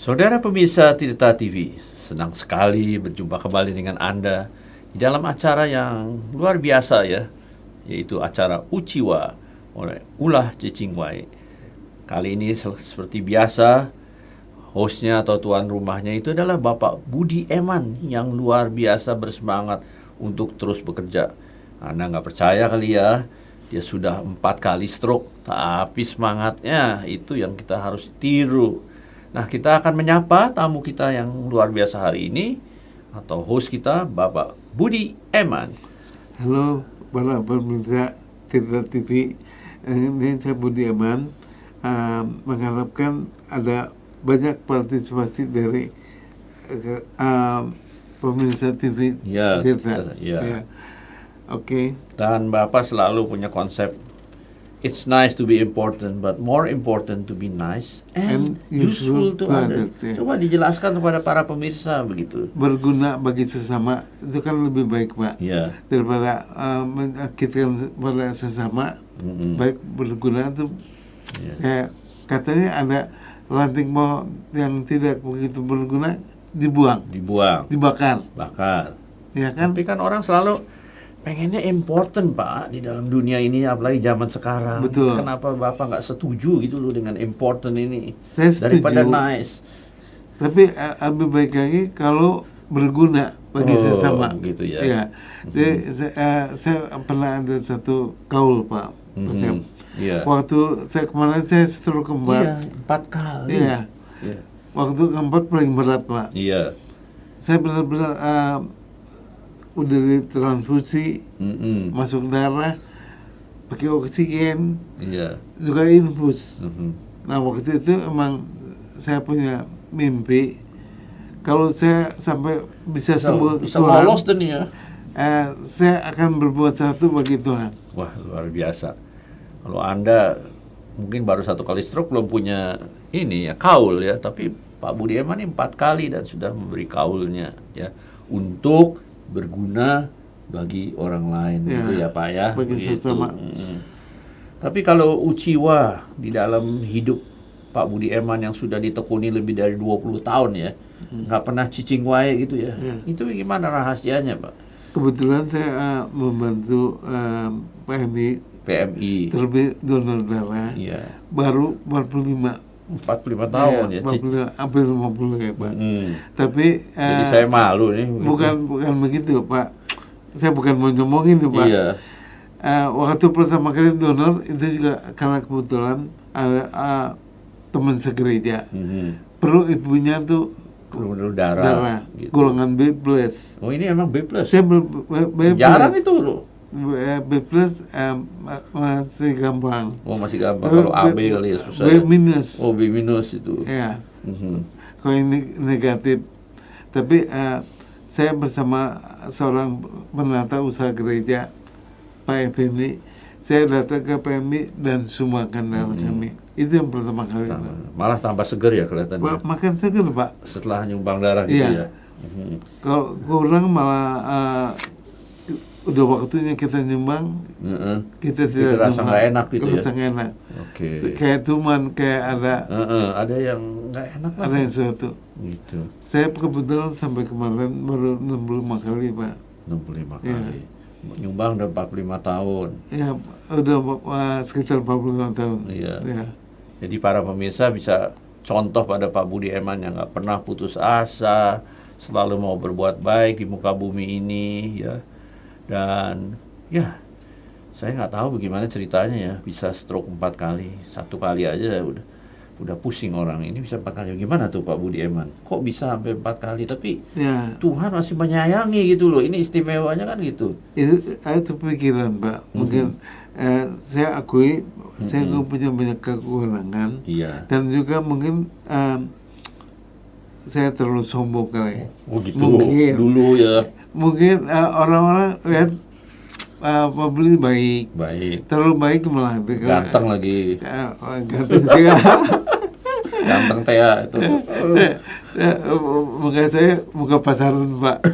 Saudara pemirsa Tirta TV, senang sekali berjumpa kembali dengan Anda di dalam acara yang luar biasa ya, yaitu acara Uciwa oleh Ulah Cicingwai. Kali ini seperti biasa, hostnya atau tuan rumahnya itu adalah Bapak Budi Eman yang luar biasa bersemangat untuk terus bekerja. Anda nggak percaya kali ya, dia sudah 4 kali stroke, tapi semangatnya itu yang kita harus tiru. Nah, kita akan menyapa tamu kita yang luar biasa hari ini, atau host kita, Bapak Budi Eman. Halo, para pemirsa Tirta TV. Ini saya Budi Eman. Mengharapkan ada banyak partisipasi dari pemirsa TV Ya, Tirta. ya. Oke. Dan Bapak selalu punya konsep, it's nice to be important, but more important to be nice and useful to others. Ya. Coba dijelaskan kepada para pemirsa begitu. Berguna bagi sesama itu kan lebih baik, Pak. Ya. Daripada menyakitkan pada sesama. Baik berguna itu kayak katanya ada ranting pohon yang tidak begitu berguna dibuang, dibakar, ya kan? Tapi kan orang selalu pengennya important, Pak, di dalam dunia ini, apalagi zaman sekarang. Betul. Kenapa Bapak nggak setuju gitu loh dengan important ini? Saya setuju. Daripada nice. Tapi lebih baik lagi kalau berguna bagi sesama. Gitu ya. Ya. Jadi saya pernah ada satu kaul, Pak. Iya. Waktu kemarin saya stroke keempat. Iya, 4 kali. Iya. Iya. Waktu keempat paling berat, Pak. Iya. Saya benar-benar udah ditransfusi, masuk darah, pakai oksigen, juga infus. Nah, waktu itu emang saya punya mimpi kalau saya sampai bisa sembuh bisa Tuhan, lolos dan ya. Saya akan berbuat satu bagi Tuhan. Wah, luar biasa. Kalau Anda mungkin baru 1 kali stroke, belum punya ini ya, kaul ya, tapi Pak Budi Eman ini 4 kali dan sudah memberi kaulnya ya untuk berguna bagi orang lain, gitu ya Pak ya. Bagi sesama. Tapi kalau Uciwa di dalam hidup Pak Budi Eman yang sudah ditekuni lebih dari 20 tahun ya, nggak pernah cicingwai gitu ya. Itu gimana rahasianya, Pak? Kebetulan saya membantu PMI terlebih donor darah. Baru 45 tahun ya. Hampir 50 ya, Pak. Tapi jadi saya malu nih. Bukan begitu, Pak. Saya bukan mau nyombongin tuh, Pak. Waktu pertama kali donor itu juga karena kebetulan ada teman segereja. Perlu ibunya tuh darah gitu. Golongan B+. Oh, ini emang B+. Saya B+. Jarang itu loh. B+ masih gampang. Oh, masih gampang. Kalau AB kali ya susah. B-. Oh, B- itu. Ya. Kalau ini negatif. Tapi saya bersama seorang penata usaha gereja, Pak Effendi, saya datang ke PMI dan sumbangkan darah kami. Itu yang pertama kali. Malah tambah seger ya kelihatannya. Makan seger, Pak. Setelah nyumbang darah gitu ya. Kalau kurang malah udah waktunya kita nyumbang, kita tidak rasa nggak enak gitu ya. Rasa nggak enak. Oke. Kayak tuman, kayak ada yang nggak enak lah. Ada yang suatu. Gitu. Saya kebetulan sampai kemarin baru 65 kali, Pak. 65 kali. Nyumbang udah 45 tahun. Ya, udah sekitar 45 tahun. Iya. Jadi para pemirsa bisa contoh pada Pak Budi Eman yang nggak pernah putus asa, selalu mau berbuat baik di muka bumi ini ya. Dan ya, saya nggak tahu bagaimana ceritanya ya, bisa stroke 4 kali. 1 kali aja udah pusing orang, ini bisa 4 kali. Gimana tuh Pak Budi Eman? Kok bisa sampai 4 kali? Tapi Tuhan masih menyayangi gitu loh. Ini istimewanya kan gitu. Itu pikiran, Pak. Mungkin saya akui saya punya banyak kekurangan. Dan juga mungkin saya terlalu sombong kali. Oh gitu. Mungkin dulu ya. Mungkin orang-orang lihat Pak Budi baik. Terlalu baik malah. Ganteng lagi. Ganteng sih. Ganteng teh itu. Muka saya muka pasaran, Pak.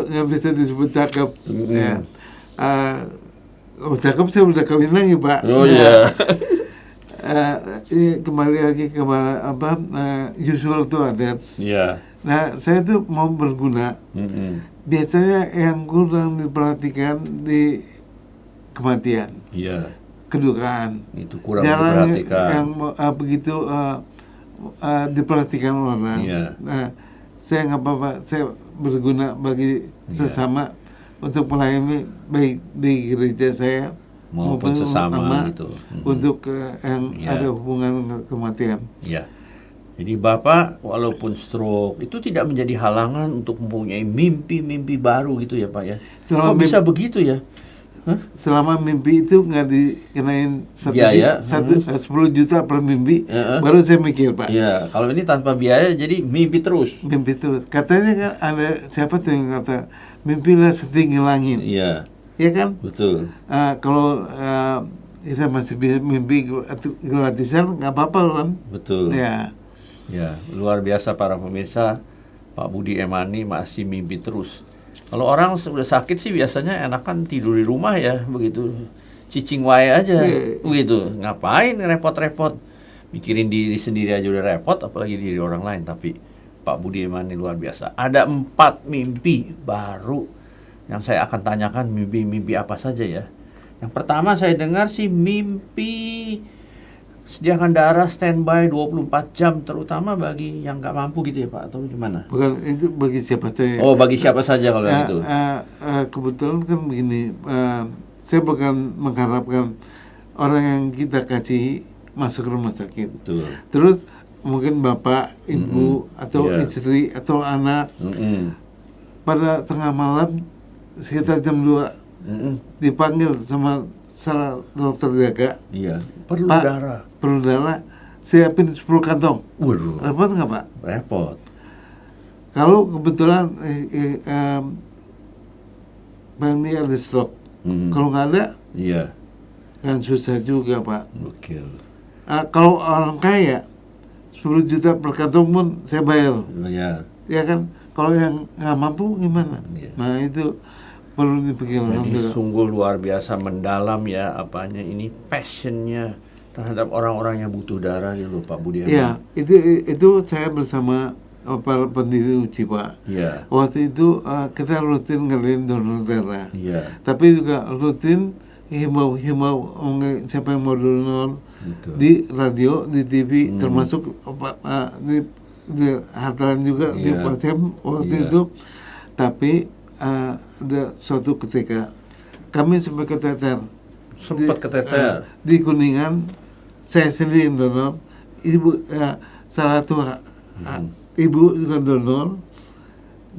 Nggak bisa disebut cakep. Cakep saya udah kawin lagi, Pak. Oh iya. Ini kembali lagi ke usual to others. Iya. Nah, saya tuh mau berguna. Biasanya yang kurang diperhatikan di kematian, kedukaan. Itu kurang jarang diperhatikan. Yang begitu diperhatikan orang. Nah, saya nggak apa-apa, saya berguna bagi sesama untuk melayani baik di gereja saya maupun sesama gitu. Untuk yang ada hubungan kematian. Iya. Jadi Bapak walaupun stroke itu tidak menjadi halangan untuk mempunyai mimpi-mimpi baru gitu ya Pak ya. Kok bisa begitu ya? Selama mimpi itu nggak dikenain 10 juta per mimpi, baru saya mikir Pak. Iya, kalau ini tanpa biaya jadi mimpi terus. Mimpi terus. Katanya kan ada siapa tuh yang kata mimpilah setinggi langit. Iya. Iya kan? Betul. Kalau kita masih bisa mimpi gratisan nggak apa-apa kan? Betul. Ya. Ya, luar biasa para pemirsa. Pak Budi Emani masih mimpi terus. Kalau orang sudah sakit sih biasanya enakan tidur di rumah ya, begitu. Cicing wae aja, begitu. Ngapain repot-repot? Mikirin diri sendiri aja udah repot, apalagi diri orang lain. Tapi Pak Budi Emani luar biasa. Ada 4 mimpi baru yang saya akan tanyakan, mimpi-mimpi apa saja ya. Yang pertama saya dengar sih mimpi sediakan darah standby 24 jam terutama bagi yang nggak mampu gitu ya Pak, atau gimana? Bukan, itu bagi siapa saja. Oh, bagi siapa saja kalau itu. Kebetulan kan begini, saya bukan mengharapkan orang yang kita kasih masuk rumah sakit. Betul. Terus mungkin bapak, ibu, atau istri, atau anak pada tengah malam sekitar jam 2 dipanggil sama salah dokter jaga. Iya. Perlu darah. Perlu darah. Siapin 10 kantong. Waduh. Repot nggak Pak? Repot. Kalau kebetulan ini ada stok. Kalau nggak ada, kan susah juga Pak. Oke. Kalau orang kaya 10 juta per kantong pun saya bayar. Ya kan? Kalau yang nggak mampu gimana? Nah itu perlu dipikirkan. Jadi sungguh luar biasa mendalam ya apanya ini passionnya terhadap orang-orang yang butuh darah gitu Pak Budi. Iya, itu saya bersama para pendiri UCI Pak. Iya. Waktu itu kita rutin ngadain donor darah. Iya. Tapi juga rutin himbau siapa yang mau donor. Betul. Di radio, di TV, termasuk di hartaan juga di pasien waktu itu. Tapi ada suatu ketika kami sempat keteter. Di Kuningan, saya sendiri donor, ibu salah satu ibu juga donor.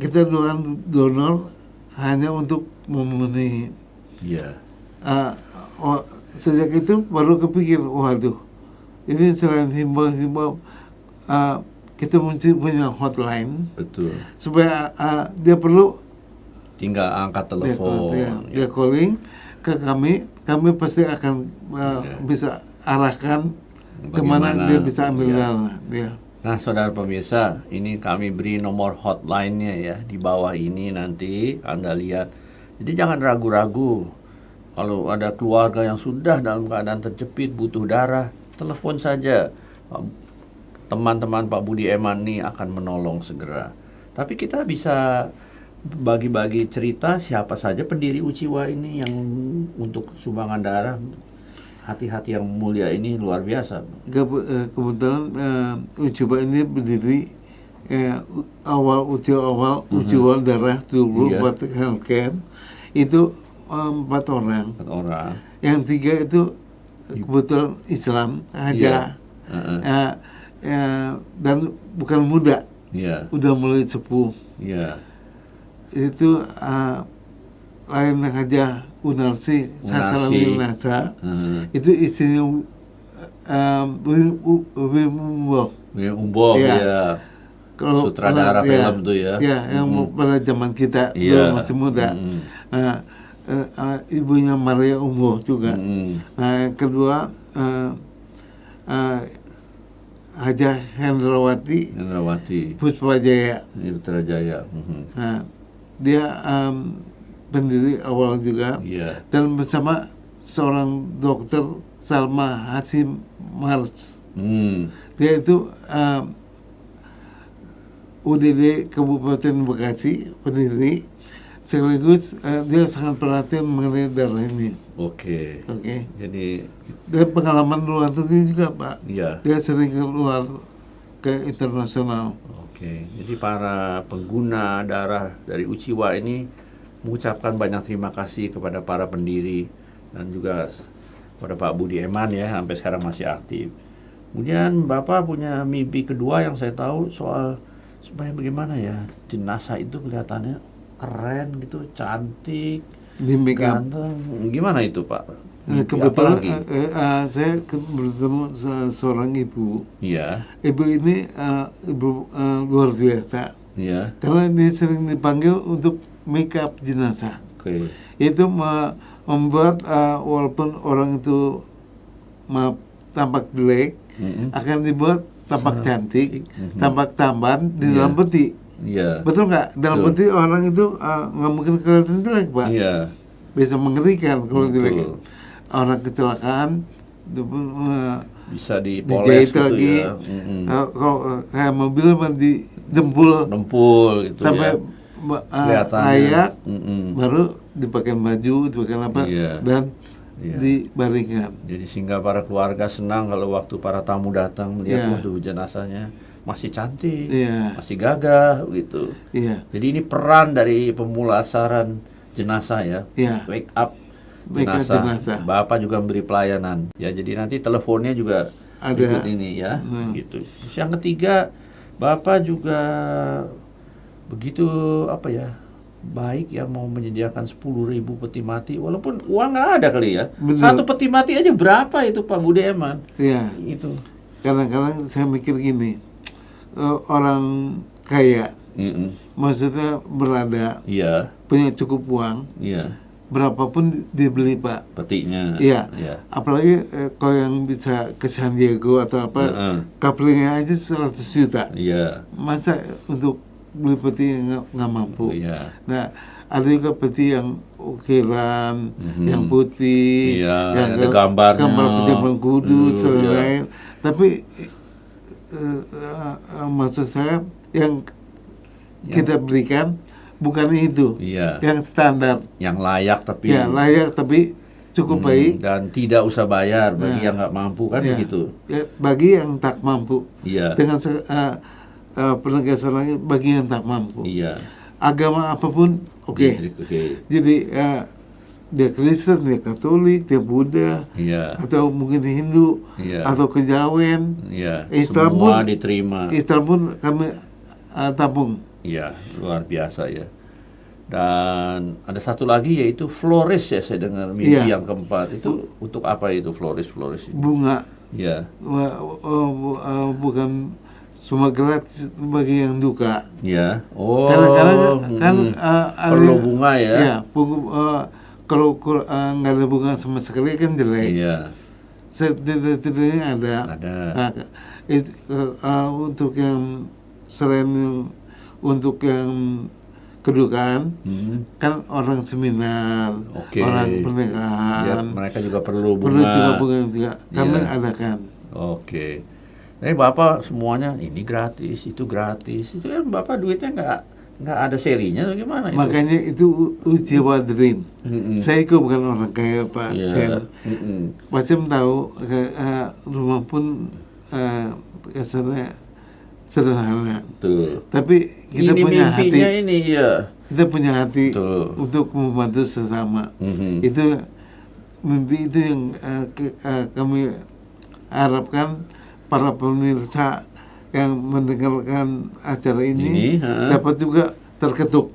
Kita donor hanya untuk memenuhi. Sejak itu baru kepikir, waduh, ini selain himbau kita mesti punya hotline. Betul. Supaya dia perlu tinggal angkat telepon. Dia calling ke kami pasti akan bisa arahkan kemana dia bisa ambil darah. Nah, saudara pemirsa, ini kami beri nomor hotline-nya ya di bawah ini nanti Anda lihat. Jadi jangan ragu-ragu. Kalau ada keluarga yang sudah dalam keadaan terjepit butuh darah, telepon saja. Teman-teman Pak Budi Emani akan menolong segera. Tapi kita bisa bagi-bagi cerita siapa saja pendiri UCIWA ini yang untuk sumbangan darah. Hati-hati yang mulia ini luar biasa. Kebetulan UCIWA ini berdiri UCIWA darah dulu buat healthcare itu 4 orang. Yang 3 itu kebetulan Islam aja. Dan bukan muda. Udah mulai sepuh. Itu lain aja Unarsi Sasalangi Nasa. Itu istrinya Umbok ya. Sutradara film tuh ya. Yang pada zaman kita dulu masih muda. Nah, ibunya Maria Umbok juga. Nah, yang kedua Haja Hendrawati Puspajaya. Nah, dia pendiri awal juga, dan bersama seorang dokter Salma Hasim Mars. Dia itu UDD Kabupaten Bekasi, pendiri, sekaligus dia sangat perhatian mengenai darah ini. Oke. Jadi dia pengalaman luar negeri juga, Pak. Iya. Dia sering keluar ke internasional. Oke. Jadi para pengguna darah dari Uchiwa ini mengucapkan banyak terima kasih kepada para pendiri dan juga kepada Pak Budi Eman ya, sampai sekarang masih aktif. Kemudian Bapak punya mimpi kedua yang saya tahu soal supaya bagaimana ya jenazah itu kelihatannya keren gitu, cantik, ganteng. Gimana itu, Pak? Kebetulan saya bertemu seorang ibu. Iya. Ibu ini ibu luar biasa. Iya. Karena dia sering dipanggil untuk make up jenazah. Itu membuat walaupun orang itu tampak jelek, akan dibuat tampak cantik, tampak tampan di dalam peti. Iya. Betul nggak? Dalam peti orang itu nggak mungkin kelihatan jelek, Pak. Iya. Bisa mengerikan kalau jelek. Orang kecelakaan bisa dipoles dijahit gitu lagi. Ya. Kalau kayak mobil dempul gitu sampai layak, baru dipakai baju, dipakai apa, dan dibaringkan. Jadi sehingga para keluarga senang kalau waktu para tamu datang melihat waduh jenazahnya masih cantik, masih gagah gitu. Jadi ini peran dari pemulasaran jenazah ya, wake up jenazah. Bapak juga memberi pelayanan ya, jadi nanti teleponnya juga ada ikut ini ya, gitu. Terus yang ketiga, Bapak juga begitu baik ya, mau menyediakan 10.000 peti mati, walaupun uang nggak ada kali ya. Betul. Satu peti mati aja berapa itu Pak Budi Eman? Iya. Itu. Kadang-kadang saya mikir gini, orang kaya, maksudnya berada, punya cukup uang, berapapun dibeli Pak petinya. Iya. Apalagi kalau yang bisa ke San Diego atau apa, couplingnya aja 100 juta. Masa untuk beli peti yang nggak mampu. Nah, ada juga peti yang ukiran, yang putih, yang ada gambarnya, gambar pejabat kudus, lain. Tapi maksud saya yang kita berikan bukan itu, yang standar, yang layak tapi layak tapi cukup baik dan tidak usah bayar bagi yang nggak mampu kan begitu. Bagi yang tak mampu. Dengan penegasan lagi bagi yang tak mampu. Agama apapun oke. Jadi dia Kristen, dia Katolik, dia Buddha, atau mungkin Hindu, atau Kejawen, Islam semua pun diterima. Islam pun kami tabung. Iya, luar biasa ya. Dan ada satu lagi yaitu floris ya, saya dengar mimpi yang keempat. Itu untuk apa itu floris itu? Bunga. Bukan cuma gratis bagi yang duka. Kadang-kadang kan perlu bunga ya. Kalau nggak ada bunga sama sekali kan jelek. Setidaknya ada. Untuk yang selain untuk yang kedukaan, kan orang seminar, orang pernikahan, mereka juga perlu bunga. Perlu juga bunga juga. Kami adakan. Bapak semuanya ini gratis, itu gratis. Itu kan Bapak duitnya nggak ada serinya, bagaimana itu? Makanya itu Uchiwa Dream. Saya kok bukan orang kaya Pak. Saya macam tahu rumah pun kesannya sederhana. Tapi kita ini punya hati. Kita punya hati untuk membantu sesama. Itu mimpi itu yang kami harapkan para pemirsa yang mendengarkan acara ini dapat juga terketuk.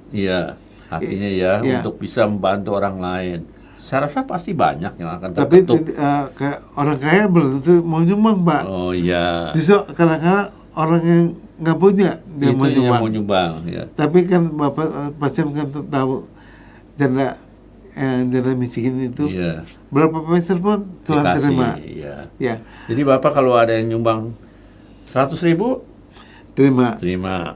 Hatinya untuk bisa membantu orang lain. Saya rasa pasti banyak yang akan terketuk. Tapi orang kaya belum tentu mau nyumbang, Pak. Justru kadang-kadang orang yang nggak punya dia mau nyumbang. Tapi kan Bapak pasti kan tahu janda miskin itu berapa peser pun Tuhan terima. Jadi Bapak kalau ada yang nyumbang 100.000 terima. 50.000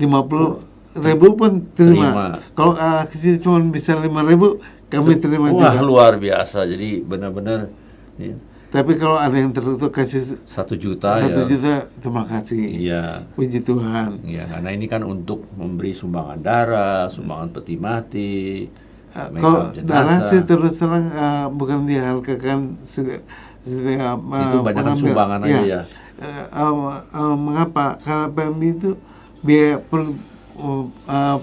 pun terima. Kalau kecil cuma bisa 5.000 Kami terima Wah, juga. luar biasa. Jadi benar-benar ya, Tapi kalau ada yang tertutup kasih 1 juta 1 ya. juta, terima kasih. Iya. Puji Tuhan. Ya, karena ini kan untuk memberi sumbangan darah, sumbangan peti mati, Kalau makeup darah jenazah. sih terus terang bukan dihargakan Itu banyakkan sumbangan aja ya. Mengapa? Karena PMI itu biaya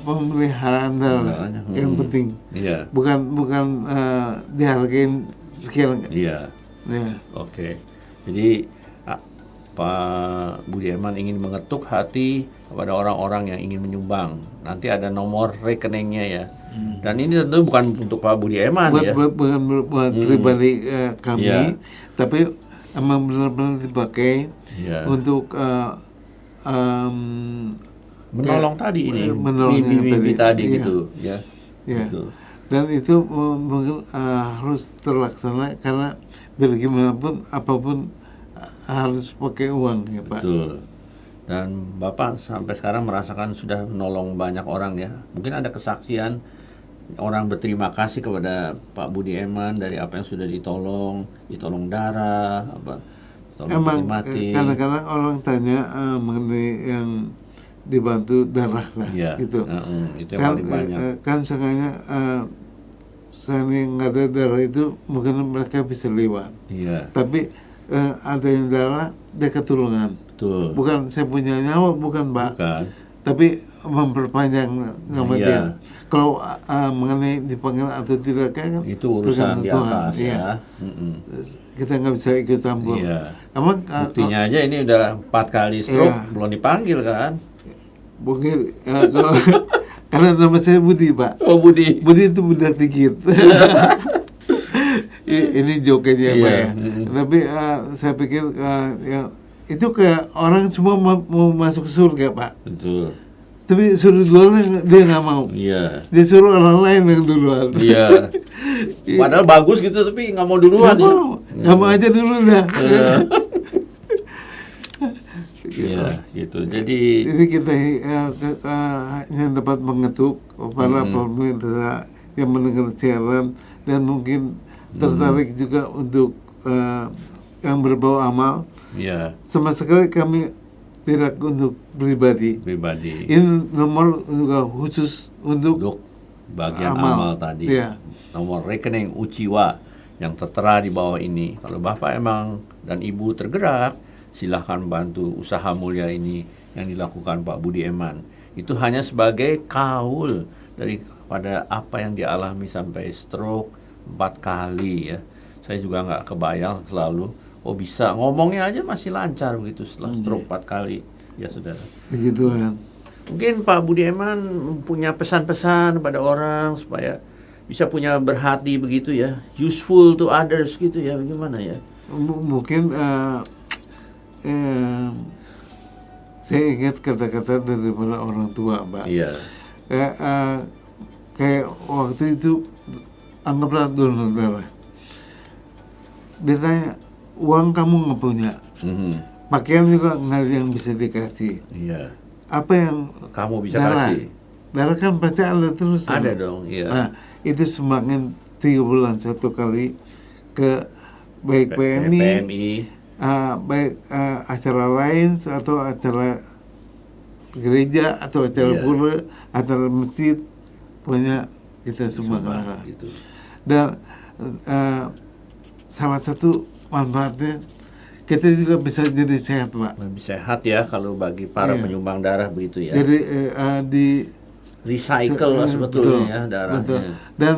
pemeliharaan darah yang penting. Iya. Bukan dihargain sekian. Iya. Ya. Oke. Jadi Pak Budi Eman ingin mengetuk hati kepada orang-orang yang ingin menyumbang. Nanti ada nomor rekeningnya ya. Dan ini tentu bukan untuk Pak Budi Eman ya. Bukan buat pribadi kami, Iya. tapi emang benar-benar dipakai Iya. untuk Menolong tadi ini, menolong yang bibi tadi iya. gitu ya. Ya. Gitu. Dan itu mungkin harus terlaksana karena biar gimana pun apapun harus pakai uang ya Pak. Betul. Dan Bapak sampai sekarang merasakan sudah menolong banyak orang ya. Mungkin ada kesaksian orang berterima kasih kepada Pak Budi Eman dari apa yang sudah ditolong darah, tolong Emang peti mati. kadang-kadang orang tanya mengenai yang dibantu darah lah Iya. gitu. Itu yang paling banyak. Kan sengaja saya nggak ada darah itu mungkin mereka bisa lewat. Iya. Tapi ada yang darah dia ketulungan. Betul. Bukan saya punya nyawa, bukan Pak. Bukan. Tapi memperpanjang nyawa Iya. dia. Kalau mengenai dipanggil atau tidak kan Itu urusan di atas Iya. ya. Kita nggak bisa ikut campur. Iya. Emang Buktinya aja ini udah 4 kali stroke Iya. belum dipanggil kan? mungkin kalau karena nama saya Budi Pak. Oh Budi. Budi itu budak dikit. Ini joke aja Pak ya. Tapi saya pikir itu kayak orang semua mau masuk surga Pak. Betul. Tapi suruh duluan dia nggak mau. Iya. Dia suruh orang lain yang duluan. Iya. Padahal bagus gitu tapi nggak mau duluan ya. Nggak mau aja dulu dah. Iya, gitu. Jadi kita hanya dapat mengetuk para pemirsa yang mendengar siaran dan mungkin tertarik juga untuk yang berbau amal. iya, Sama sekali kami tidak untuk pribadi. Ini nomor juga khusus untuk bagian amal tadi. Iya. Nomor rekening Uciwa yang tertera di bawah ini. Kalau Bapak emang dan Ibu tergerak, silahkan bantu usaha mulia ini yang dilakukan Pak Budi Eman. Itu hanya sebagai kaul daripada apa yang dialami sampai stroke 4 kali ya. Saya juga nggak kebayang selalu, bisa ngomongnya aja masih lancar begitu setelah stroke 4 kali ya saudara. Puji Tuhan. Mungkin Pak Budi Eman punya pesan-pesan pada orang supaya bisa punya berhati begitu ya, useful to others gitu ya, bagaimana ya? Mungkin saya ingat kata-kata daripada orang tua, Mbak. Iya. Kayak waktu itu anggaplah donor darah. Dia tanya, uang kamu nggak punya, pakaian juga nggak ada yang bisa dikasih. Iya. Apa yang Kamu bisa darah? kasih? Darah kan pasti ada terus. Ada dong, iya. Nah, itu semakin 3 bulan 1 kali ke baik PMI. Baik acara lain atau acara gereja atau acara pura, acara masjid, punya kita semua gitu. Dan salah satu manfaatnya kita juga bisa jadi sehat Pak. Lebih sehat ya kalau bagi para penyumbang darah begitu ya. Jadi di recycle lah sebetulnya betul, ya darahnya. Betul. Dan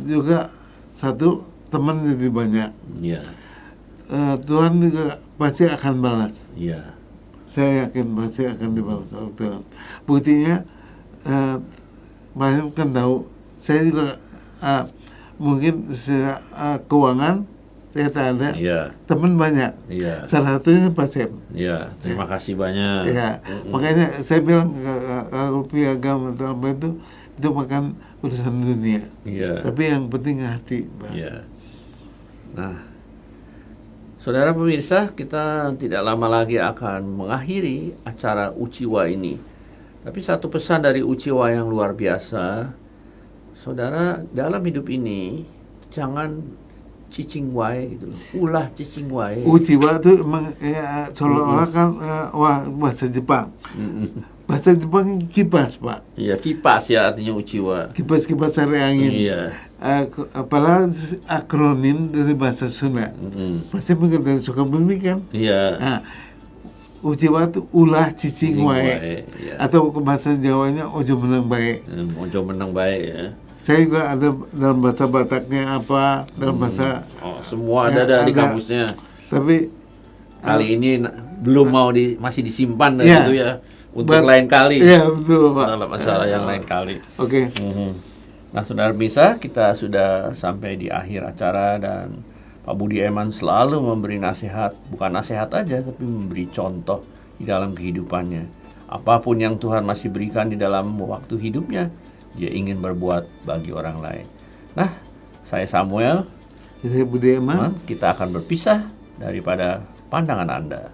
juga satu teman jadi banyak. Iya. Tuhan juga pasti akan balas. Iya. Saya yakin pasti akan dibalas oleh Tuhan. Buktinya, banyak kan tahu. Saya juga mungkin keuangan saya tak ada. Iya. Teman banyak. Iya. Salah satunya pasien. Iya. Terima kasih banyak. Ya, makanya saya bilang kalau piagam atau apa itu bukan urusan dunia. Iya. Tapi yang penting hati, Pak. Iya. Nah, saudara pemirsa, kita tidak lama lagi akan mengakhiri acara Uciwa ini. Tapi satu pesan dari Uciwa yang luar biasa, saudara, dalam hidup ini jangan cicing wae gitu loh. Ulah cicing wae. Uchiwa itu emang seolah-olah kan bahasa Jepang. Bahasa Jepang kipas, Pak. Iya, kipas ya artinya uchiwa. Kipas-kipas sari angin. Iya. Padahal akronim dari bahasa Sunda. Pasti mungkin dari Sukabumi kan. Iya. Nah, uchiwa itu ulah cicing wae. Ya. Atau ke bahasa Jawanya ojo menang bae. Ojo menang bae ya. Saya juga ada dalam bahasa Bataknya apa, dalam bahasa semua ada di kamusnya. Tapi kali ini belum mau masih disimpan ya, gitu ya. Untuk lain kali. Iya, betul, Pak. Dalam acara yang lain kali. Oke. Nah, saudara bisa, kita sudah sampai di akhir acara dan Pak Budi Eman selalu memberi nasihat, bukan nasihat aja, tapi memberi contoh di dalam kehidupannya. Apapun yang Tuhan masih berikan di dalam waktu hidupnya, dia ingin berbuat bagi orang lain. Nah, saya Samuel. Saya Budi Eman. Kita akan berpisah daripada pandangan Anda.